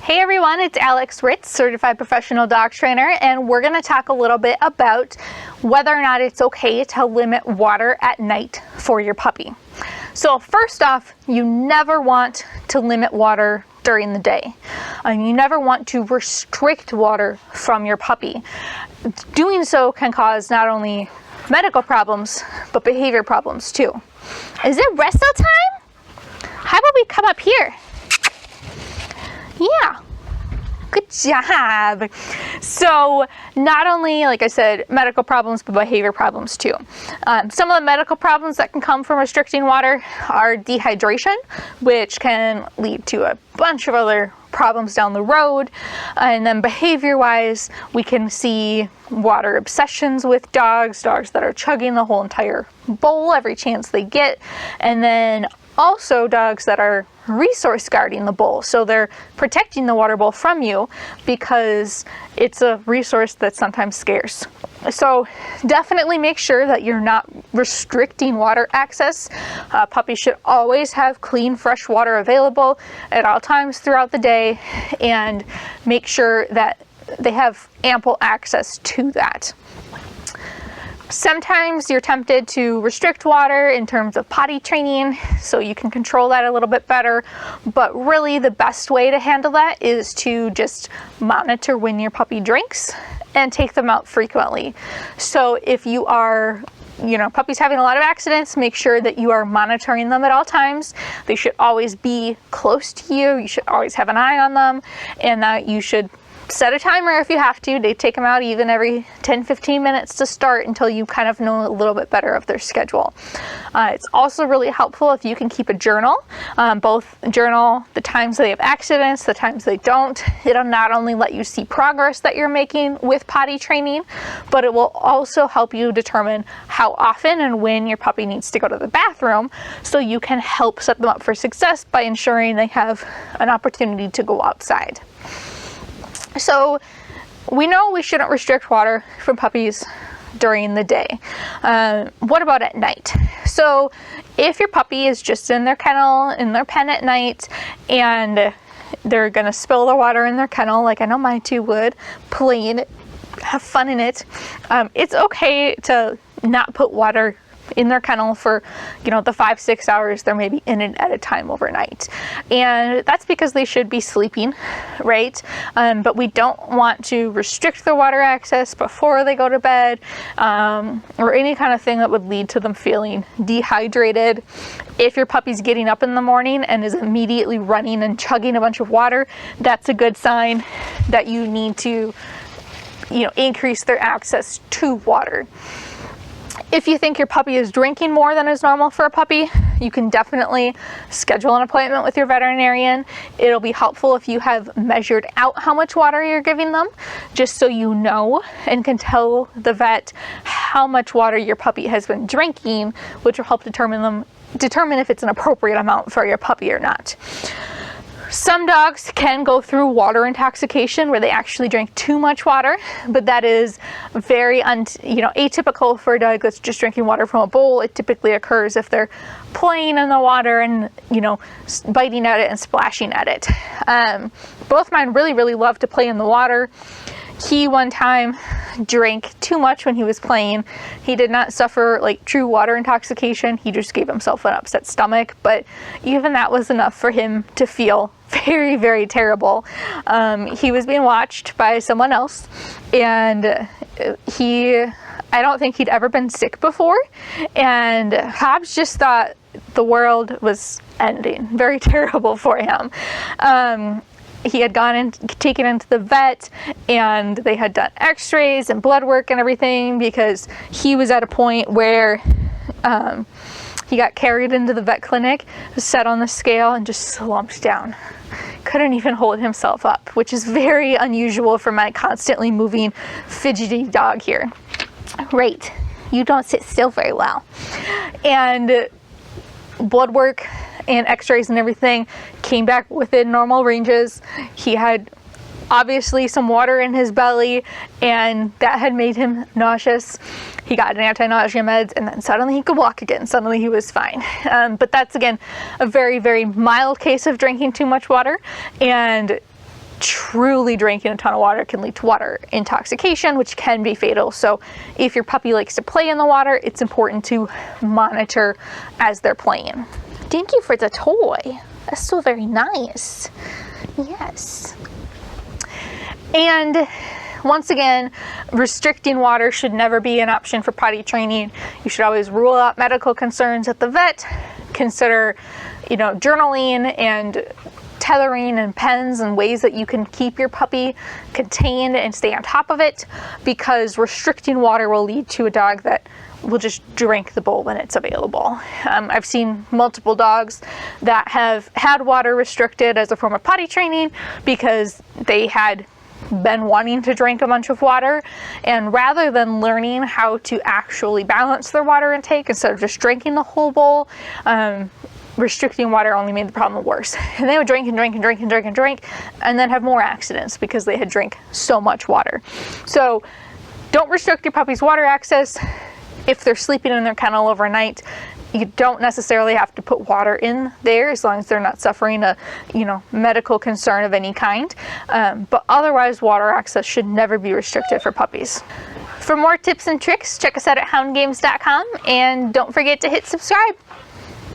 Hey everyone, it's Alex Writz, certified professional dog trainer, and we're going to talk a little bit about whether or not it's okay to limit water at night for your puppy. So first off, you never want to limit water during the day. You never want to restrict water from your puppy. Doing so can cause not only medical problems, but behavior problems too. Is it wrestle time? How about we come up here? Yeah, good job. So not only, like I said, medical problems, but behavior problems too. Some of the medical problems that can come from restricting water are dehydration, which can lead to a bunch of other problems down the road. And then behavior-wise, we can see water obsessions with dogs that are chugging the whole entire bowl every chance they get. And then also dogs that are resource guarding the bowl. So they're protecting the water bowl from you because it's a resource that's sometimes scarce. So definitely make sure that you're not restricting water access. Puppies should always have clean, fresh water available at all times throughout the day, and make sure that they have ample access to that. Sometimes you're tempted to restrict water in terms of potty training, so you can control that a little bit better. But really the best way to handle that is to just monitor when your puppy drinks and take them out frequently. So if you are, puppy's having a lot of accidents, make sure that you are monitoring them at all times. They should always be close to you. You should always have an eye on them, and that you should set a timer if you have to. They take them out even every 10-15 minutes to start until you kind of know a little bit better of their schedule. It's also really helpful if you can keep a journal, both journal the times they have accidents, the times they don't. It'll not only let you see progress that you're making with potty training, but it will also help you determine how often and when your puppy needs to go to the bathroom, so you can help set them up for success by ensuring they have an opportunity to go outside. So we know we shouldn't restrict water from puppies during the day. What about at night? So if your puppy is just in their kennel, in their pen at night, and they're gonna spill the water in their kennel, like I know mine two would, play in it, have fun in it, it's okay to not put water in their kennel for, the 5-6 hours they're maybe in it at a time overnight. And that's because they should be sleeping, right? But we don't want to restrict their water access before they go to bed, or any kind of thing that would lead to them feeling dehydrated. If your puppy's getting up in the morning and is immediately running and chugging a bunch of water, that's a good sign that you need to, increase their access to water. If you think your puppy is drinking more than is normal for a puppy, you can definitely schedule an appointment with your veterinarian. It'll be helpful if you have measured out how much water you're giving them, just so you know and can tell the vet how much water your puppy has been drinking, which will help determine if it's an appropriate amount for your puppy or not. Some dogs can go through water intoxication where they actually drink too much water, but that is very atypical for a dog that's just drinking water from a bowl. It typically occurs if they're playing in the water and biting at it and splashing at it. Both mine really love to play in the water. He one time drank too much when he was playing. He did not suffer like true water intoxication. He just gave himself an upset stomach, but even that was enough for him to feel very terrible. He was being watched by someone else, and I don't think he'd ever been sick before, and Hobbs just thought the world was ending. Very terrible for him. He had gone and taken into the vet, and they had done x-rays and blood work and everything, because he was at a point where he got carried into the vet clinic, set on the scale, and just slumped down. Couldn't even hold himself up, which is very unusual for my constantly moving, fidgety dog here. Right, you don't sit still very well. And blood work and x-rays and everything came back within normal ranges. He had obviously some water in his belly, and that had made him nauseous. He got an anti-nausea meds, and then suddenly he could walk again. Suddenly he was fine. But that's, again, a very, very mild case of drinking too much water. And truly drinking a ton of water can lead to water intoxication, which can be fatal. So if your puppy likes to play in the water, it's important to monitor as they're playing. Thank you for the toy. That's so very nice. Yes. And once again, restricting water should never be an option for potty training. You should always rule out medical concerns at the vet. Consider, journaling and tethering and pens and ways that you can keep your puppy contained and stay on top of it, because restricting water will lead to a dog that will just drink the bowl when it's available. I've seen multiple dogs that have had water restricted as a form of potty training because they had been wanting to drink a bunch of water, and rather than learning how to actually balance their water intake instead of just drinking the whole bowl, restricting water only made the problem worse. And they would drink and drink and drink and drink and drink, and then have more accidents because they had drank so much water. So don't restrict your puppy's water access. If they're sleeping in their kennel overnight, you don't necessarily have to put water in there as long as they're not suffering a medical concern of any kind. But otherwise, water access should never be restricted for puppies. For more tips and tricks, check us out at houndgames.com, and don't forget to hit subscribe.